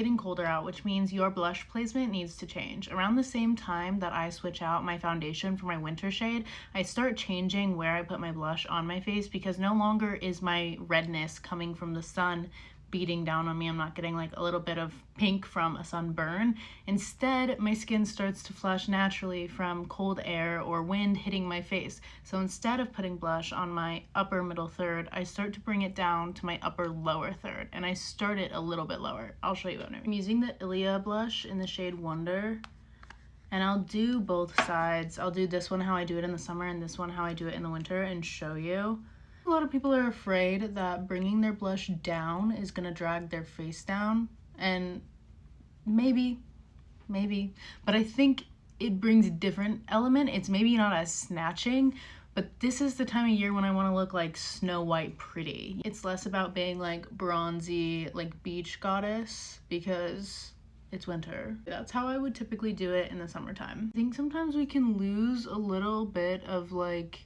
Getting colder out, which means your blush placement needs to change. Around the same time that I switch out my foundation for my winter shade, I start changing where I put my blush on my face because no longer is my redness coming from the sun beating down on me. I'm not getting like a little bit of pink from a sunburn. Instead, my skin starts to flush naturally from cold air or wind hitting my face. So instead of putting blush on my upper middle third, I start to bring it down to my upper lower third, and I start it a little bit lower. I'll show you what I'm using the Ilia blush in the shade Wonder, and I'll do both sides. I'll do this one how I do it in the summer and this one how I do it in the winter and show you. A lot of people are afraid that bringing their blush down is gonna drag their face down, and maybe, but I think it brings a different element. It's maybe not as snatching, but this is the time of year when I wanna look like Snow White pretty. It's less about being like bronzy, like beach goddess, because it's winter. That's how I would typically do it in the summertime. I think sometimes we can lose a little bit of like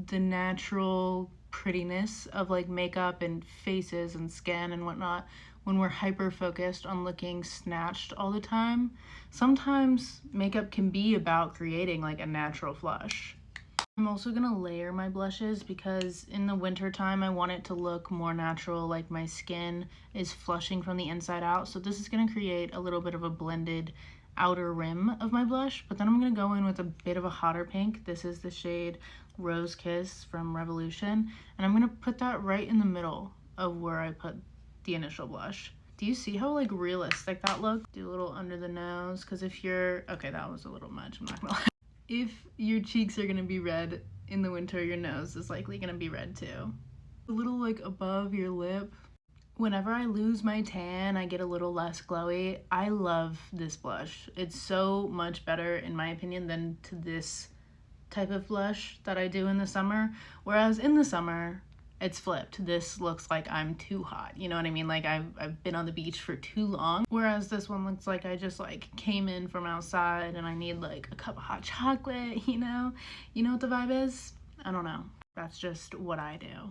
the natural prettiness of like makeup and faces and skin and whatnot when we're hyper focused on looking snatched all the time. Sometimes makeup can be about creating like a natural flush. I'm also gonna layer my blushes because in the winter time I want it to look more natural, like my skin is flushing from the inside out. So this is gonna create a little bit of a blended outer rim of my blush, but then I'm gonna go in with a bit of a hotter pink. This is the shade Rose Kiss from Revolution, and I'm gonna put that right in the middle of where I put the initial blush. Do you see how like realistic that looked? Do a little under the nose, because if you're, okay, that was a little much, I'm not gonna lie. If your cheeks are gonna be red in the winter, your nose is likely gonna be red too. A little like above your lip. Whenever I lose my tan, I get a little less glowy. I love this blush. It's so much better, in my opinion, than to this type of blush that I do in the summer. Whereas in the summer, it's flipped. This looks like I'm too hot. You know what I mean? Like I've been on the beach for too long. Whereas this one looks like I just like came in from outside and I need like a cup of hot chocolate, you know? You know what the vibe is? I don't know. That's just what I do.